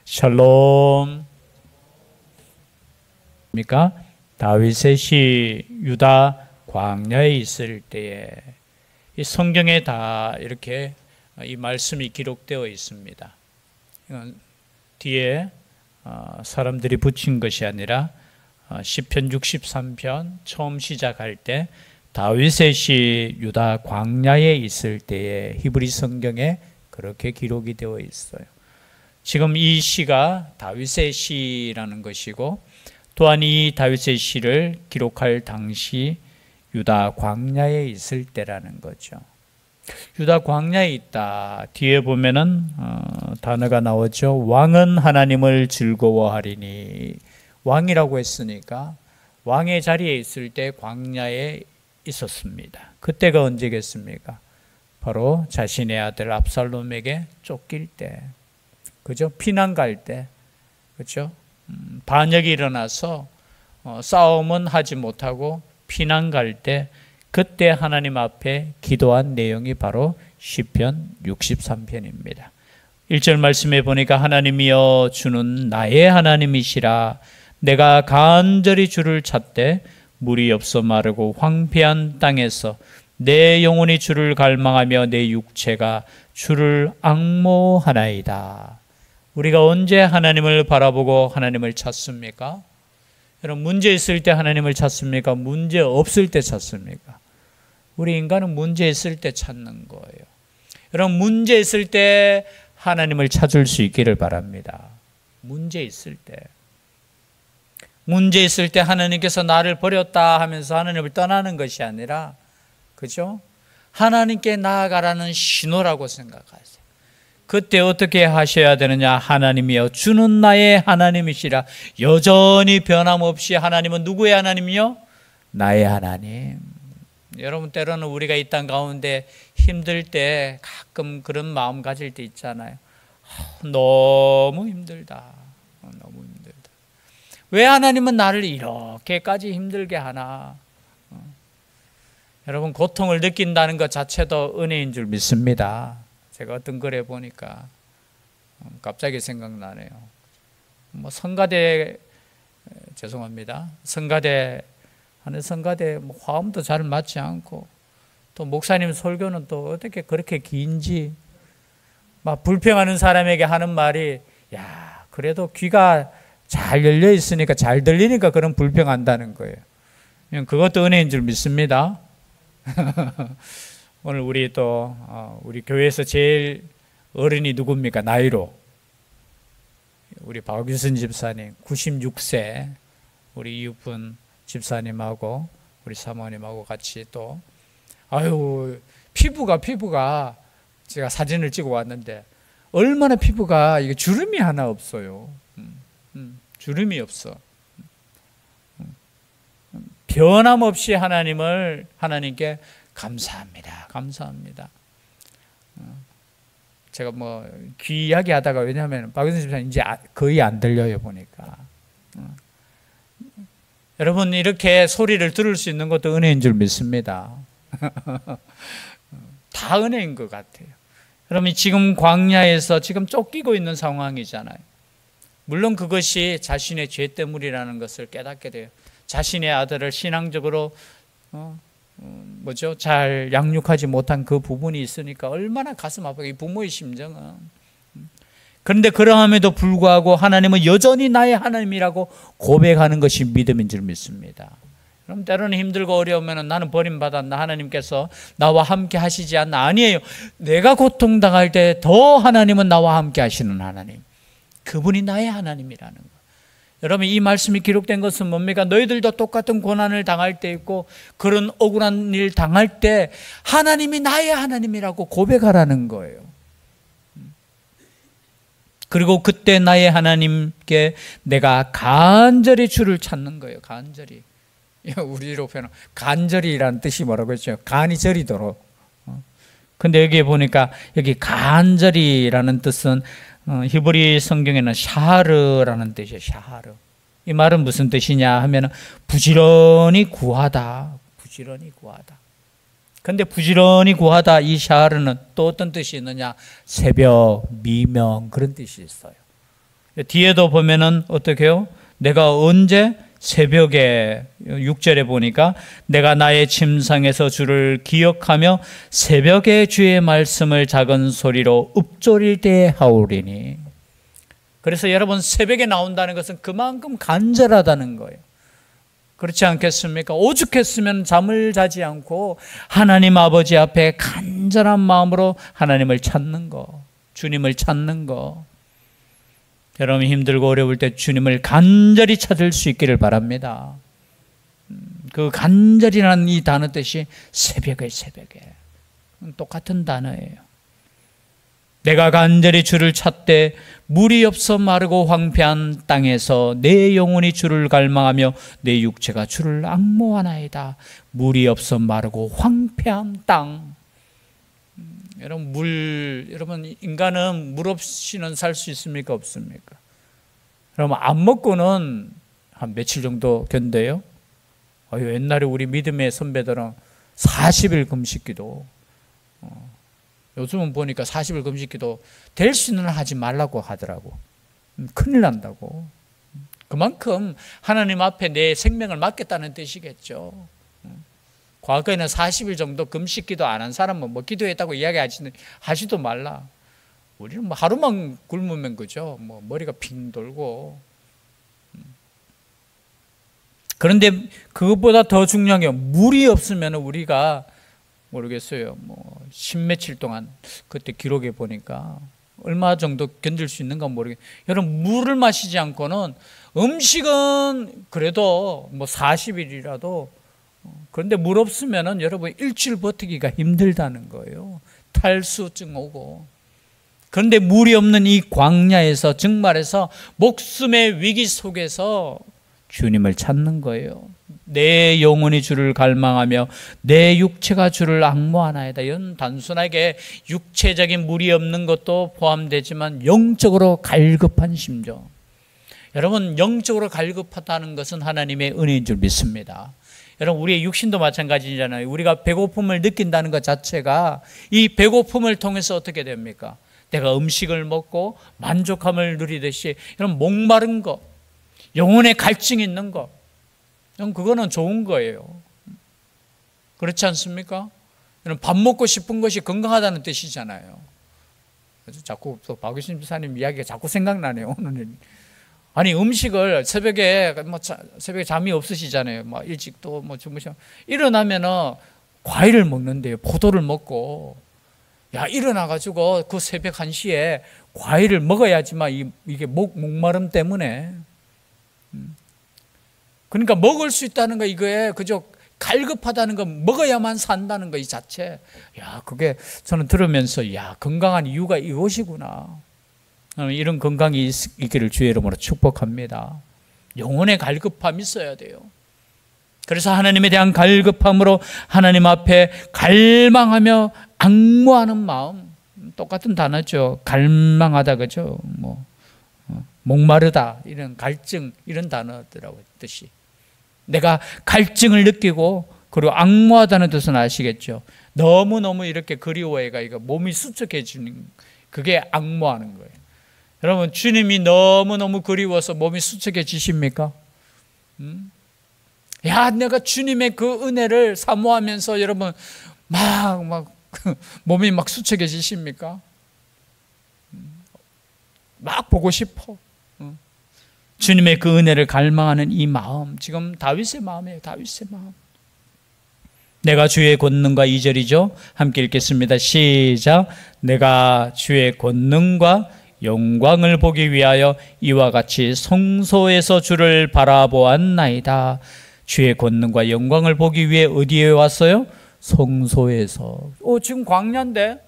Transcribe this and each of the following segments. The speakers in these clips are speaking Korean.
샬롬. 그러니까 다윗의 유다 광야에 있을 때에 이 성경에 다 이렇게 이 말씀이 기록되어 있습니다. 이건 뒤에 사람들이 붙인 것이 아니라 시편 63편 처음 시작할 때 다윗의 시 유다 광야에 있을 때에 히브리 성경에 그렇게 기록이 되어 있어요. 지금 이 시가 다윗의 시라는 것이고 또한 이 다윗의 시를 기록할 당시 유다 광야에 있을 때라는 거죠. 유다 광야에 있다. 뒤에 보면은 단어가 나오죠. 왕은 하나님을 즐거워하리니. 왕이라고 했으니까 왕의 자리에 있을 때 광야에 있었습니다. 그때가 언제겠습니까? 바로 자신의 아들 압살롬에게 쫓길 때, 그죠? 피난 갈 때, 그죠? 반역이 일어나서 싸움은 하지 못하고 피난 갈 때, 그때 하나님 앞에 기도한 내용이 바로 시편 63편입니다. 1절 말씀에 보니까 하나님이여 주는 나의 하나님이시라. 내가 간절히 주를 찾되 물이 없어 마르고 황폐한 땅에서 내 영혼이 주를 갈망하며 내 육체가 주를 앙모하나이다. 우리가 언제 하나님을 바라보고 하나님을 찾습니까? 여러분, 문제 있을 때 하나님을 찾습니까? 문제 없을 때 찾습니까? 우리 인간은 문제 있을 때 찾는 거예요. 여러분, 문제 있을 때 하나님을 찾을 수 있기를 바랍니다. 문제 있을 때. 문제 있을 때 하나님께서 나를 버렸다 하면서 하나님을 떠나는 것이 아니라, 그죠? 하나님께 나아가라는 신호라고 생각하세요. 그때 어떻게 하셔야 되느냐? 하나님이여 주는 나의 하나님이시라. 여전히 변함없이 하나님은 누구의 하나님이요? 나의 하나님. 여러분, 때로는 우리가 이 땅 가운데 힘들 때 가끔 그런 마음 가질 때 있잖아요. 너무 힘들다. 너무 힘들다. 왜 하나님은 나를 이렇게까지 힘들게 하나? 여러분, 고통을 느낀다는 것 자체도 은혜인 줄 믿습니다. 제가 어떤 글에 보니까 갑자기 생각나네요. 뭐 성가대, 죄송합니다. 성가대 하는 성가대 화음도 잘 맞지 않고 또 목사님 설교는 또 어떻게 그렇게 긴지 막 불평하는 사람에게 하는 말이, 야, 그래도 귀가 잘 열려 있으니까 잘 들리니까 그런 불평한다는 거예요. 그것도 은혜인 줄 믿습니다. 오늘 우리 또 우리 교회에서 제일 어른이 누굽니까? 나이로 우리 박유순 집사님 96세, 우리 이웃분 집사님하고 우리 사모님하고 같이 또 피부가 제가 사진을 찍어 왔는데 얼마나 피부가 이게 주름이 하나 없어요. 주름이 없어. 변함없이 하나님께 감사합니다. 감사합니다. 제가 뭐 귀하게 하다가, 왜냐하면 박은선 집사님 이제 거의 안 들려요 보니까. 여러분, 이렇게 소리를 들을 수 있는 것도 은혜인 줄 믿습니다. 다 은혜인 것 같아요. 여러분, 지금 광야에서 지금 쫓기고 있는 상황이잖아요. 물론 그것이 자신의 죄 때문이라는 것을 깨닫게 돼요. 자신의 아들을 신앙적으로 잘 양육하지 못한 그 부분이 있으니까 얼마나 가슴 아프게, 이 부모의 심정은. 그런데 그러함에도 불구하고 하나님은 여전히 나의 하나님이라고 고백하는 것이 믿음인 줄 믿습니다. 그럼 때로는 힘들고 어려우면 나는 버림받았나, 하나님께서 나와 함께 하시지 않나? 아니에요. 내가 고통당할 때 더 하나님은 나와 함께 하시는 하나님, 그분이 나의 하나님이라는 거. 여러분, 이 말씀이 기록된 것은 뭡니까? 너희들도 똑같은 고난을 당할 때 있고 그런 억울한 일 당할 때 하나님이 나의 하나님이라고 고백하라는 거예요. 그리고 그때 나의 하나님께 내가 간절히 주를 찾는 거예요. 간절히. 우리로 표현, 간절히라는 뜻이 뭐라고 했죠? 간이 저리도록. 근데 여기에 보니까 여기 간절히라는 뜻은 히브리 성경에는 샤르라는 뜻이에요. 샤르. 이 말은 무슨 뜻이냐 하면 부지런히 구하다. 부지런히 구하다. 근데 부지런히 구하다, 이 샤르는 또 어떤 뜻이 있느냐? 새벽, 미명, 그런 뜻이 있어요. 뒤에도 보면은 어떻게 해요? 내가 언제? 새벽에 6절에 보니까 내가 나의 침상에서 주를 기억하며 새벽에 주의 말씀을 작은 소리로 읊조릴 때에 하오리니. 그래서 여러분, 새벽에 나온다는 것은 그만큼 간절하다는 거예요. 그렇지 않겠습니까? 오죽했으면 잠을 자지 않고 하나님 아버지 앞에 간절한 마음으로 하나님을 찾는 거, 주님을 찾는 거. 여러분, 힘들고 어려울 때 주님을 간절히 찾을 수 있기를 바랍니다. 그 간절이라는 이 단어 뜻이 새벽에 똑같은 단어예요. 내가 간절히 주를 찾되 물이 없어 마르고 황폐한 땅에서 내 영혼이 주를 갈망하며 내 육체가 주를 앙모하나이다. 물이 없어 마르고 황폐한 땅. 여러분, 인간은 물 없이는 살 수 있습니까? 없습니까? 여러분, 안 먹고는 한 며칠 정도 견뎌요? 옛날에 우리 믿음의 선배들은 40일 금식기도, 요즘은 보니까 40일 금식기도 될 수는 하지 말라고 하더라고. 큰일 난다고. 그만큼 하나님 앞에 내 생명을 맡겼다는 뜻이겠죠. 과거에는 40일 정도 금식기도 안 한 사람은 뭐 기도했다고 이야기하지도 말라. 우리는 뭐 하루만 굶으면 그죠? 뭐 머리가 핑 돌고. 그런데 그것보다 더 중요한 게 물이 없으면 우리가 모르겠어요. 뭐 십며칠 동안 그때 기록해 보니까 얼마 정도 견딜 수 있는가 모르겠어요. 여러분, 물을 마시지 않고는 음식은 그래도 뭐 40일이라도, 그런데 물 없으면은 여러분 일주일 버티기가 힘들다는 거예요. 탈수증 오고. 그런데 물이 없는 이 광야에서, 정말에서 목숨의 위기 속에서 주님을 찾는 거예요. 내 영혼이 주를 갈망하며 내 육체가 주를 앙모하나이다. 이런 단순하게 육체적인 물이 없는 것도 포함되지만 영적으로 갈급한 심정. 여러분, 영적으로 갈급하다는 것은 하나님의 은혜인 줄 믿습니다. 여러분, 우리의 육신도 마찬가지잖아요. 우리가 배고픔을 느낀다는 것 자체가 이 배고픔을 통해서 어떻게 됩니까? 내가 음식을 먹고 만족함을 누리듯이 여러분, 목마른 거, 영혼의 갈증이 있는 거, 그거는 좋은 거예요. 그렇지 않습니까? 여러분, 밥 먹고 싶은 것이 건강하다는 뜻이잖아요. 그래서 자꾸 또 박 교수님 사님 이야기가 자꾸 생각나네요, 오늘은. 아니, 음식을 새벽에 잠이 없으시잖아요. 막 일찍 또 뭐 주무셔. 일어나면은 과일을 먹는데요. 포도를 먹고. 야, 일어나가지고 그 새벽 1시에 과일을 먹어야지만 이게 목마름 때문에. 그러니까 먹을 수 있다는 거, 이거에 그저 갈급하다는 거, 먹어야만 산다는 거 이 자체. 야, 그게 저는 들으면서, 야, 건강한 이유가 이것이구나. 이런 건강이 있기를 주의 이름으로 축복합니다. 영혼의 갈급함이 있어야 돼요. 그래서 하나님에 대한 갈급함으로 하나님 앞에 갈망하며 앙모하는 마음, 똑같은 단어죠. 갈망하다, 그죠? 목마르다, 이런 갈증, 이런 단어들하고 뜻이. 내가 갈증을 느끼고 그리고 앙모하다는 뜻은 아시겠죠? 너무너무 이렇게 그리워해가 이거 몸이 수척해지는, 그게 앙모하는 거예요. 여러분, 주님이 너무너무 그리워서 몸이 수척해지십니까? 야, 내가 주님의 그 은혜를 사모하면서 여러분 막 몸이 막 수척해지십니까? 막 보고 싶어. 주님의 그 은혜를 갈망하는 이 마음, 지금 다윗의 마음이에요. 다윗의 마음. 내가 주의 권능과 2절이죠. 함께 읽겠습니다. 시작. 내가 주의 권능과 영광을 보기 위하여 이와 같이 성소에서 주를 바라보았나이다. 주의 권능과 영광을 보기 위해 어디에 왔어요? 성소에서. 지금 광야인데.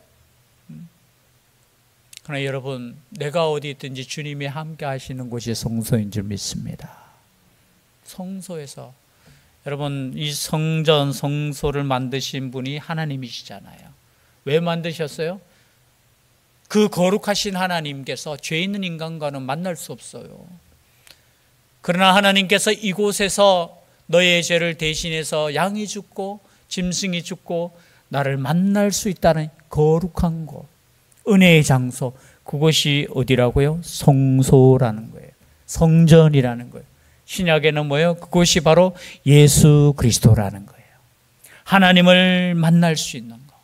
그러나 여러분, 내가 어디 있든지 주님이 함께 하시는 곳이 성소인 줄 믿습니다. 성소에서. 여러분, 이 성전, 성소를 만드신 분이 하나님이시잖아요. 왜 만드셨어요? 그 거룩하신 하나님께서 죄 있는 인간과는 만날 수 없어요. 그러나 하나님께서 이곳에서 너의 죄를 대신해서 양이 죽고 짐승이 죽고 나를 만날 수 있다는 거룩한 곳, 은혜의 장소, 그곳이 어디라고요? 성소라는 거예요. 성전이라는 거예요. 신약에는 뭐예요? 그곳이 바로 예수 그리스도라는 거예요. 하나님을 만날 수 있는 거.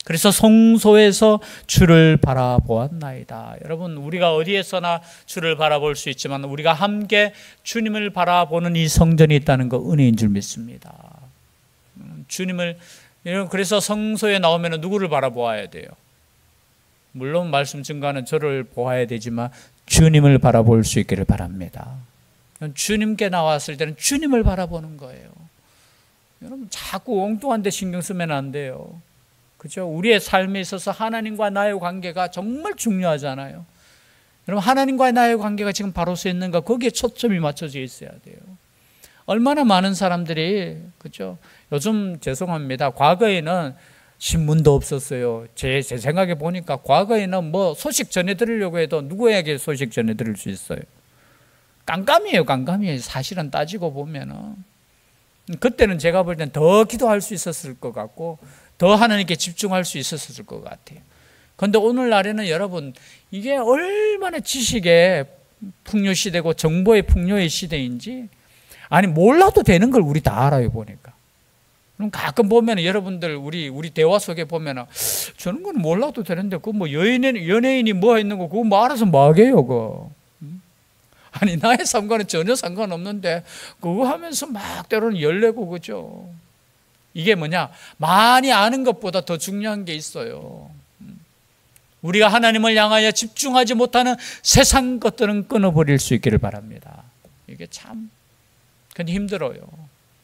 그래서 성소에서 주를 바라보았나이다. 여러분, 우리가 어디에서나 주를 바라볼 수 있지만 우리가 함께 주님을 바라보는 이 성전이 있다는 거 은혜인 줄 믿습니다. 주님을, 그래서 성소에 나오면 누구를 바라보아야 돼요? 물론 말씀 증거하는 저를 보아야 되지만 주님을 바라볼 수 있기를 바랍니다. 주님께 나왔을 때는 주님을 바라보는 거예요. 여러분, 자꾸 엉뚱한 데 신경 쓰면 안 돼요. 그죠? 우리의 삶에 있어서 하나님과 나의 관계가 정말 중요하잖아요. 여러분, 하나님과 나의 관계가 지금 바로 서 있는가? 거기에 초점이 맞춰져 있어야 돼요. 얼마나 많은 사람들이, 그죠? 요즘 죄송합니다. 과거에는 신문도 없었어요. 제 생각에 보니까 과거에는 뭐 소식 전해드리려고 해도 누구에게 소식 전해드릴 수 있어요? 깜깜이에요, 깜깜이에요. 사실은 따지고 보면은. 그때는 제가 볼 땐 더 기도할 수 있었을 것 같고, 더 하나님께 집중할 수 있었을 것 같아요. 그런데 오늘날에는 여러분, 이게 얼마나 지식의 풍요시대고 정보의 풍요의 시대인지, 아니, 몰라도 되는 걸 우리 다 알아요, 보니까. 그럼 가끔 보면 여러분들 우리 대화 속에 보면 저런 건 몰라도 되는데 그거 뭐 연예인이 뭐 있는 거 그거 뭐 알아서 뭐 하게요, 그거. 아니, 나의 삶과는 전혀 상관없는데 그거 하면서 막 때로는 열내고, 그죠? 이게 뭐냐? 많이 아는 것보다 더 중요한 게 있어요. 우리가 하나님을 향하여 집중하지 못하는 세상 것들은 끊어버릴 수 있기를 바랍니다. 이게 참 근데 힘들어요.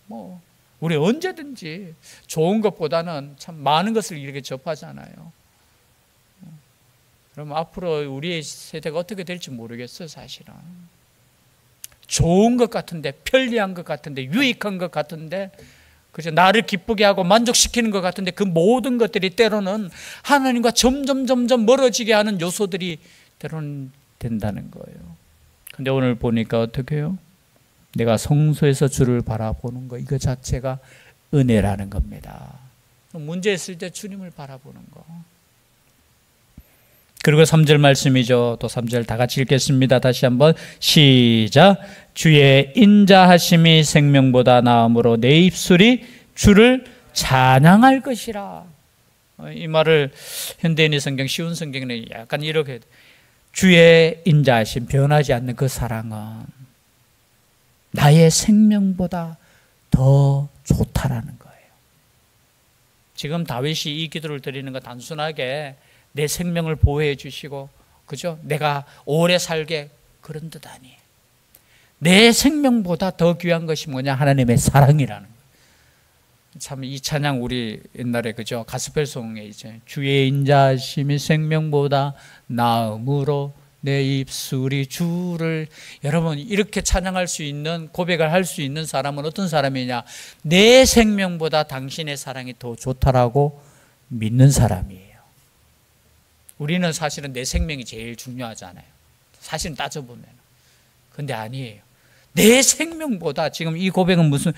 뭐 우리 언제든지 좋은 것보다는 참 많은 것을 이렇게 접하잖아요. 그럼 앞으로 우리의 세대가 어떻게 될지 모르겠어요, 사실은. 좋은 것 같은데, 편리한 것 같은데, 유익한 것 같은데, 그죠? 나를 기쁘게 하고 만족시키는 것 같은데 그 모든 것들이 때로는 하나님과 점점 멀어지게 하는 요소들이 때로는 된다는 거예요. 근데 오늘 보니까 어떻게 해요? 내가 성소에서 주를 바라보는 거, 이거 자체가 은혜라는 겁니다. 문제 있을 때 주님을 바라보는 거. 그리고 3절 말씀이죠. 또 3절 다 같이 읽겠습니다. 다시 한번 시작. 주의 인자하심이 생명보다 나음으로 내 입술이 주를 찬양할 것이라. 이 말을 현대인의 성경, 쉬운 성경에는 약간 이렇게, 주의 인자하심, 변하지 않는 그 사랑은 나의 생명보다 더 좋다라는 거예요. 지금 다윗이 이 기도를 드리는 거 단순하게 내 생명을 보호해 주시고, 그죠? 내가 오래 살게 그런 뜻 아니에요. 내 생명보다 더 귀한 것이 뭐냐? 하나님의 사랑이라는 거예요. 참 이 찬양 우리 옛날에, 그죠? 가스펠송에 이제 주의 인자심이 생명보다 나음으로 내 입술이 주를, 여러분 이렇게 찬양할 수 있는, 고백을 할 수 있는 사람은 어떤 사람이냐? 내 생명보다 당신의 사랑이 더 좋다라고 믿는 사람이에요. 우리는 사실은 내 생명이 제일 중요하잖아요. 사실은 따져보면. 근데 아니에요. 내 생명보다, 지금 이 고백은 무슨,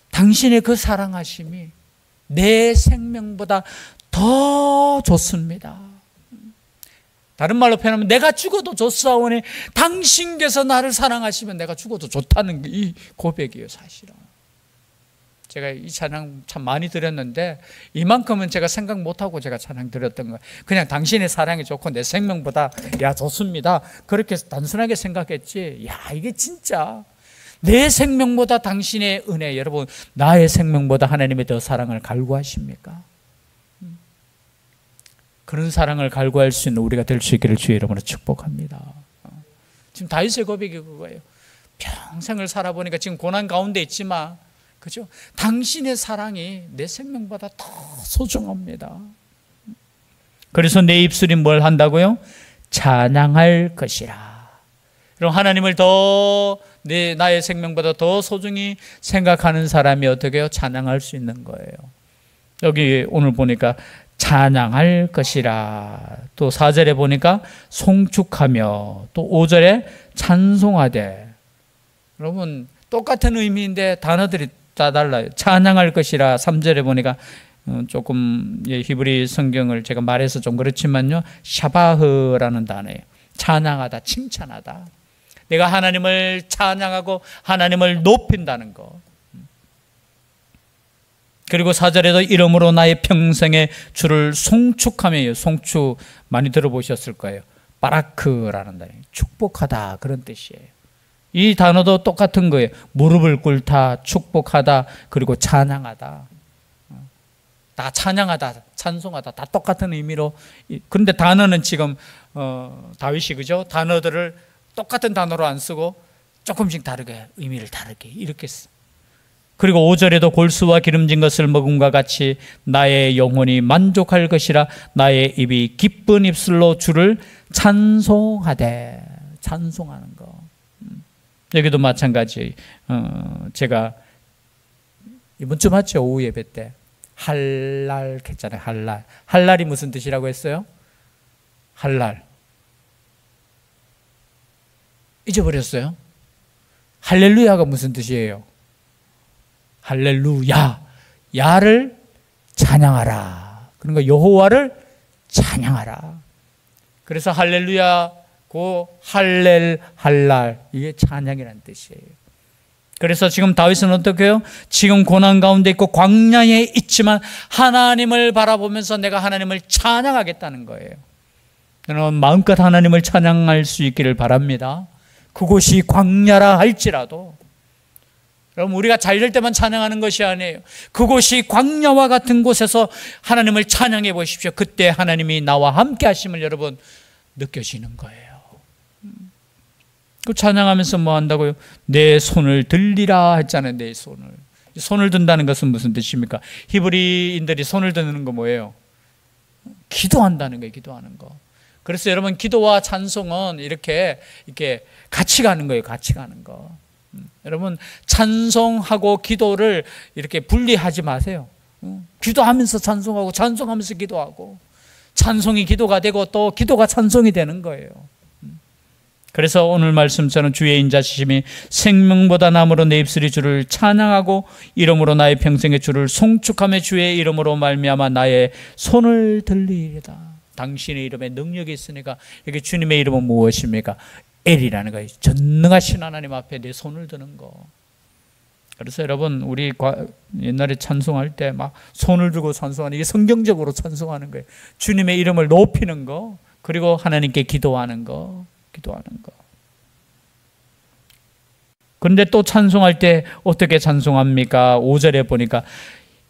당신의 그 사랑하심이 내 생명보다 더 좋습니다. 다른 말로 표현하면 내가 죽어도 좋사오니 당신께서 나를 사랑하시면 내가 죽어도 좋다는 게 이 고백이에요, 사실은. 제가 이 찬양 참 많이 드렸는데 이만큼은 제가 생각 못하고 제가 찬양 드렸던 거예요. 그냥 당신의 사랑이 좋고 내 생명보다 야 좋습니다, 그렇게 단순하게 생각했지, 야 이게 진짜 내 생명보다 당신의 은혜, 여러분 나의 생명보다 하나님의 더 사랑을 갈구하십니까? 그런 사랑을 갈구할 수 있는 우리가 될 수 있기를 주의 이름으로 축복합니다. 지금 다윗의 고백이 그거예요. 평생을 살아보니까 지금 고난 가운데 있지만, 그죠? 당신의 사랑이 내 생명보다 더 소중합니다. 그래서 내 입술이 뭘 한다고요? 찬양할 것이라. 그럼 하나님을 더 나의 생명보다 더 소중히 생각하는 사람이 어떻게 해요? 찬양할 수 있는 거예요. 여기 오늘 보니까 찬양할 것이라. 또 4절에 보니까 송축하며, 또 5절에 찬송하되. 여러분 똑같은 의미인데 단어들이 다 달라요. 찬양할 것이라 3절에 보니까 조금 히브리 성경을 제가 말해서 좀 그렇지만요, 샤바흐라는 단어예요. 찬양하다, 칭찬하다. 내가 하나님을 찬양하고 하나님을 높인다는 거. 그리고 4절에도 이름으로 나의 평생의 주를 송축하며요. 송축 많이 들어보셨을 거예요. 바라크라는 단어예요. 축복하다, 그런 뜻이에요. 이 단어도 똑같은 거예요. 무릎을 꿇다, 축복하다, 그리고 찬양하다. 다 찬양하다, 찬송하다, 다 똑같은 의미로. 그런데 단어는 지금 다윗이, 그죠? 단어들을 똑같은 단어로 안 쓰고 조금씩 다르게, 의미를 다르게 이렇게 써. 그리고 5절에도 골수와 기름진 것을 먹음과 같이 나의 영혼이 만족할 것이라. 나의 입이 기쁜 입술로 주를 찬송하되. 찬송하는 거. 여기도 마찬가지. 제가 이번 주 맞죠? 오후 예배 때 할랄 했잖아요. 할랄. 할랄이 무슨 뜻이라고 했어요? 할랄. 잊어버렸어요? 할렐루야가 무슨 뜻이에요? 할렐루야. 야를 찬양하라. 그러니까 여호와를 찬양하라. 그래서 할렐루야고 할렐, 할랄, 이게 찬양이라는 뜻이에요. 그래서 지금 다윗은 어떻게 해요? 지금 고난 가운데 있고 광야에 있지만 하나님을 바라보면서 내가 하나님을 찬양하겠다는 거예요. 저는 마음껏 하나님을 찬양할 수 있기를 바랍니다. 그곳이 광야라 할지라도. 여러분, 우리가 잘 될 때만 찬양하는 것이 아니에요. 그곳이 광야와 같은 곳에서 하나님을 찬양해 보십시오. 그때 하나님이 나와 함께 하심을 여러분 느껴지는 거예요. 그 찬양하면서 뭐 한다고요? 내 손을 들리라 했잖아요. 내 손을. 손을 든다는 것은 무슨 뜻입니까? 히브리인들이 손을 드는 거 뭐예요? 기도한다는 거예요. 기도하는 거. 그래서 여러분, 기도와 찬송은 이렇게 같이 가는 거예요. 같이 가는 거. 여러분, 찬송하고 기도를 이렇게 분리하지 마세요. 기도하면서 찬송하고 찬송하면서 기도하고, 찬송이 기도가 되고 또 기도가 찬송이 되는 거예요. 그래서 오늘 말씀처럼 주의 인자시심이 생명보다 남으로 내 입술이 주를 찬양하고 이름으로 나의 평생의 주를 송축하며 주의 이름으로 말미암아 나의 손을 들리리다. 당신의 이름에 능력이 있으니까. 이게 주님의 이름은 무엇입니까? 엘이라는 거예요. 전능하신 하나님 앞에 내 손을 드는 거. 그래서 여러분, 우리 옛날에 찬송할 때 막 손을 들고 찬송하는, 이게 성경적으로 찬송하는 거예요. 주님의 이름을 높이는 거, 그리고 하나님께 기도하는 거. 그런데 또 찬송할 때 어떻게 찬송합니까? 5절에 보니까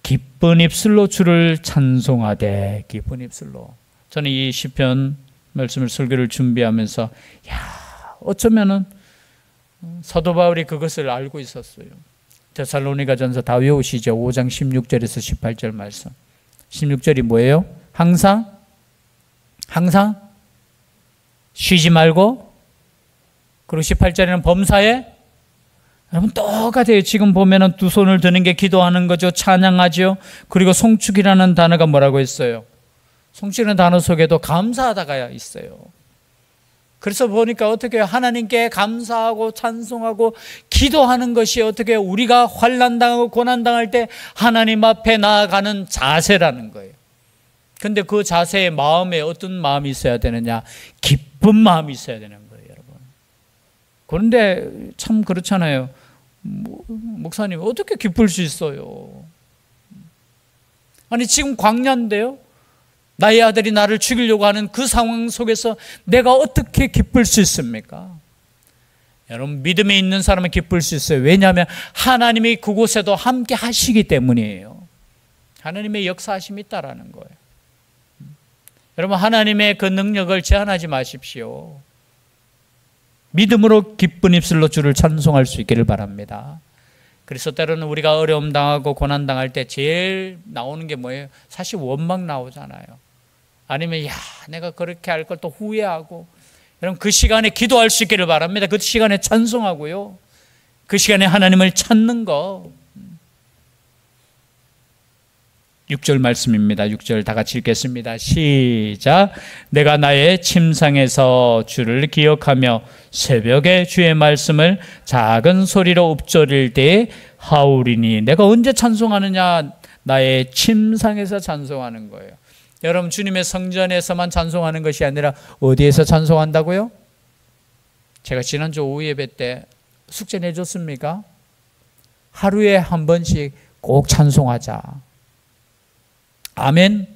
기쁜 입술로 주를 찬송하되. 기쁜 입술로. 저는 이 시편 말씀을 설교를 준비하면서 어쩌면은 사도 바울이 그것을 알고 있었어요. 데살로니가전서 다 외우시죠? 5장 16절에서 18절 말씀. 16절이 뭐예요? 항상 쉬지 말고, 그리고 18절에는 범사에. 여러분, 똑같아요. 지금 보면은 두 손을 드는 게 기도하는 거죠. 찬양하죠. 그리고 송축이라는 단어가 뭐라고 했어요? 송축이라는 단어 속에도 감사하다가 있어요. 그래서 보니까 어떻게 하나님께 감사하고 찬송하고 기도하는 것이 어떻게 우리가 환난당하고 고난당할 때 하나님 앞에 나아가는 자세라는 거예요. 근데 그 자세의 마음에 어떤 마음이 있어야 되느냐? 기쁜 마음이 있어야 되는 거예요, 여러분. 그런데 참 그렇잖아요. 목사님, 어떻게 기쁠 수 있어요? 아니, 지금 광야인데요? 나의 아들이 나를 죽이려고 하는 그 상황 속에서 내가 어떻게 기쁠 수 있습니까? 여러분, 믿음에 있는 사람은 기쁠 수 있어요. 왜냐하면 하나님이 그곳에도 함께 하시기 때문이에요. 하나님의 역사하심이 있다라는 거예요. 여러분, 하나님의 그 능력을 제한하지 마십시오. 믿음으로 기쁜 입술로 주를 찬송할 수 있기를 바랍니다. 그래서 때로는 우리가 어려움 당하고 고난 당할 때 제일 나오는 게 뭐예요? 사실 원망 나오잖아요. 아니면 내가 그렇게 할 걸 또 후회하고. 여러분, 그 시간에 기도할 수 있기를 바랍니다. 그 시간에 찬송하고요. 그 시간에 하나님을 찾는 거. 6절 말씀입니다. 6절 다 같이 읽겠습니다. 시작. 내가 나의 침상에서 주를 기억하며 새벽에 주의 말씀을 작은 소리로 읊조릴 때에 하오리니. 내가 언제 찬송하느냐? 나의 침상에서 찬송하는 거예요. 여러분, 주님의 성전에서만 찬송하는 것이 아니라 어디에서 찬송한다고요? 제가 지난주 오후 예배 때 숙제 내줬습니까? 하루에 한 번씩 꼭 찬송하자. 아멘.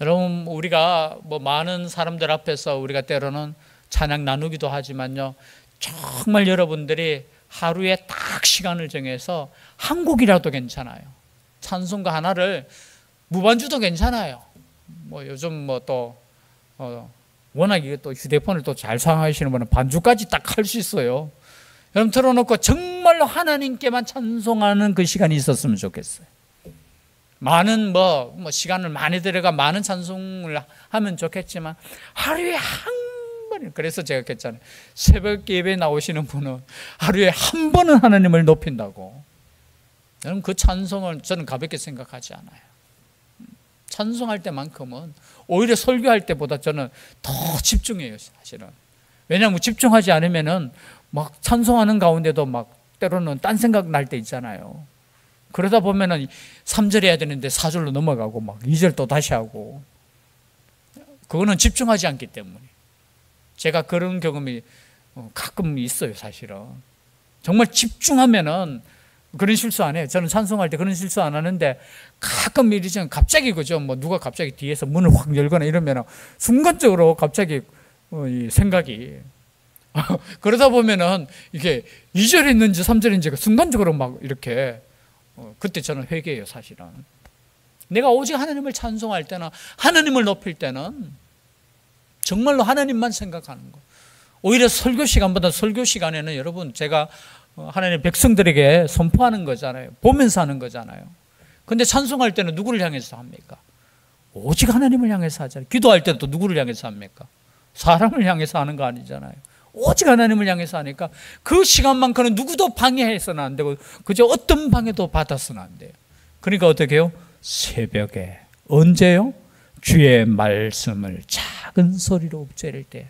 여러분, 우리가 많은 사람들 앞에서 우리가 때로는 찬양 나누기도 하지만요, 정말 여러분들이 하루에 딱 시간을 정해서 한 곡이라도 괜찮아요. 찬송가 하나를 무반주도 괜찮아요. 요즘 또 워낙 이게 또 휴대폰을 또 잘 사용하시는 분은 반주까지 딱 할 수 있어요. 여러분, 틀어놓고 정말로 하나님께만 찬송하는 그 시간이 있었으면 좋겠어요. 많은 시간을 많이 들여가 많은 찬송을 하면 좋겠지만 하루에 한 번, 그래서 제가 그랬잖아요. 새벽 예배에 나오시는 분은 하루에 한 번은 하나님을 높인다고. 여러분, 그 찬송을 저는 가볍게 생각하지 않아요. 찬송할 때만큼은 오히려 설교할 때보다 저는 더 집중해요, 사실은. 왜냐하면 집중하지 않으면은 막 찬송하는 가운데도 막 때로는 딴 생각 날 때 있잖아요. 그러다 보면은 3절 해야 되는데 4절로 넘어가고 막 2절 또 다시 하고. 그거는 집중하지 않기 때문에. 제가 그런 경험이 가끔 있어요, 사실은. 정말 집중하면은 그런 실수 안 해요. 저는 찬송할 때 그런 실수 안 하는데 가끔 이러지 갑자기 그죠. 누가 갑자기 뒤에서 문을 확 열거나 이러면 순간적으로 갑자기 이 생각이 그러다 보면은 이게 2절 했는지 3절 했는지가 순간적으로 막 이렇게 그때 저는 회개해요, 사실은. 내가 오직 하나님을 찬송할 때나 하나님을 높일 때는 정말로 하나님만 생각하는 거. 오히려 설교 시간보다 설교 시간에는 여러분 제가 하나님의 백성들에게 선포하는 거잖아요. 보면서 하는 거잖아요. 근데 찬송할 때는 누구를 향해서 합니까? 오직 하나님을 향해서 하잖아요. 기도할 때는 또 누구를 향해서 합니까? 사람을 향해서 하는 거 아니잖아요. 오직 하나님을 향해서 하니까 그 시간만큼은 누구도 방해해서는 안 되고 그저 어떤 방해도 받아서는 안 돼요. 그러니까 어떻게 해요? 새벽에. 언제요? 주의 말씀을 작은 소리로 읊조릴 때.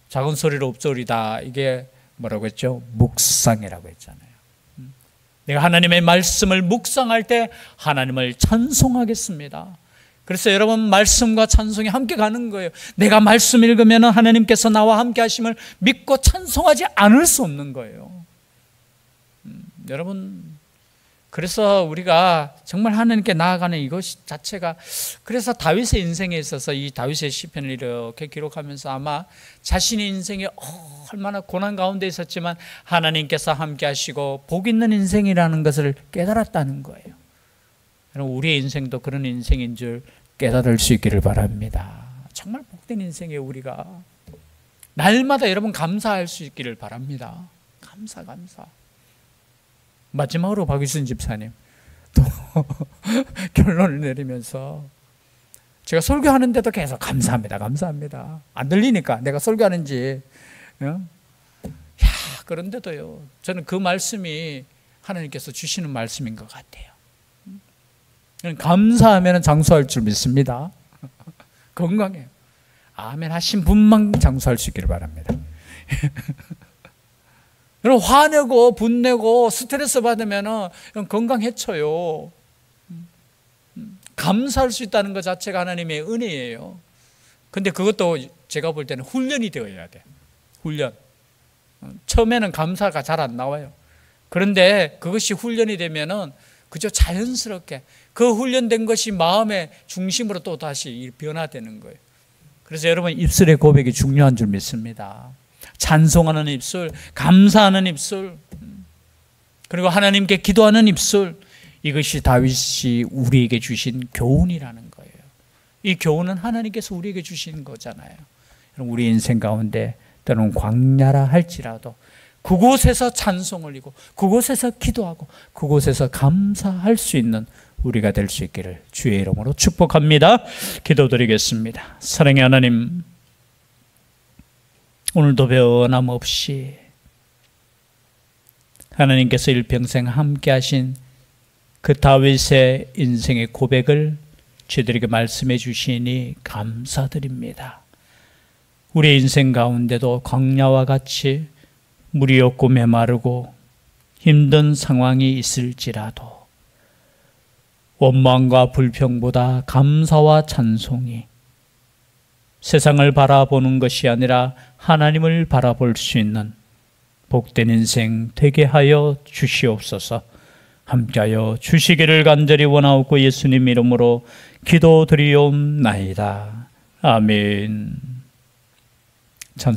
작은 소리로 읊조리다, 이게 뭐라고 했죠? 묵상이라고 했잖아요. 내가 하나님의 말씀을 묵상할 때 하나님을 찬송하겠습니다. 그래서 여러분, 말씀과 찬송이 함께 가는 거예요. 내가 말씀 읽으면 하나님께서 나와 함께 하심을 믿고 찬송하지 않을 수 없는 거예요. 여러분, 그래서 우리가 정말 하나님께 나아가는 이것 자체가, 그래서 다윗의 인생에 있어서 이 다윗의 시편을 이렇게 기록하면서 아마 자신의 인생에 얼마나 고난 가운데 있었지만 하나님께서 함께 하시고 복 있는 인생이라는 것을 깨달았다는 거예요. 여러분, 우리의 인생도 그런 인생인 줄 깨달을 수 있기를 바랍니다. 정말 복된 인생이에요. 우리가 날마다 여러분 감사할 수 있기를 바랍니다. 감사. 마지막으로 박유순 집사님 또 결론을 내리면서 제가 설교하는데도 계속 감사합니다. 안 들리니까 내가 설교하는지. 그런데도요, 저는 그 말씀이 하나님께서 주시는 말씀인 것 같아요. 감사하면 장수할 줄 믿습니다. 건강해요. 아멘 하신 분만 장수할 수 있기를 바랍니다. 여러분, 화내고 분내고 스트레스 받으면 건강 해쳐요. 감사할 수 있다는 것 자체가 하나님의 은혜예요. 근데 그것도 제가 볼 때는 훈련이 되어야 돼. 훈련. 처음에는 감사가 잘 안 나와요. 그런데 그것이 훈련이 되면은 그저 자연스럽게 그 훈련된 것이 마음의 중심으로 또 다시 변화되는 거예요. 그래서 여러분, 입술의 고백이 중요한 줄 믿습니다. 찬송하는 입술, 감사하는 입술, 그리고 하나님께 기도하는 입술, 이것이 다윗이 우리에게 주신 교훈이라는 거예요. 이 교훈은 하나님께서 우리에게 주신 거잖아요. 우리 인생 가운데 때로는 광야라 할지라도 그곳에서 찬송을 올리고 그곳에서 기도하고 그곳에서 감사할 수 있는 우리가 될 수 있기를 주의 이름으로 축복합니다. 기도드리겠습니다. 사랑의 하나님, 오늘도 변함없이 하나님께서 일평생 함께 하신 그 다윗의 인생의 고백을 저희들에게 말씀해 주시니 감사드립니다. 우리의 인생 가운데도 광야와 같이 물이 없고 메마르고 힘든 상황이 있을지라도 원망과 불평보다 감사와 찬송이 세상을 바라보는 것이 아니라 하나님을 바라볼 수 있는 복된 인생 되게 하여 주시옵소서. 함께하여 주시기를 간절히 원하옵고 예수님 이름으로 기도드리옵나이다. 아멘. 찬송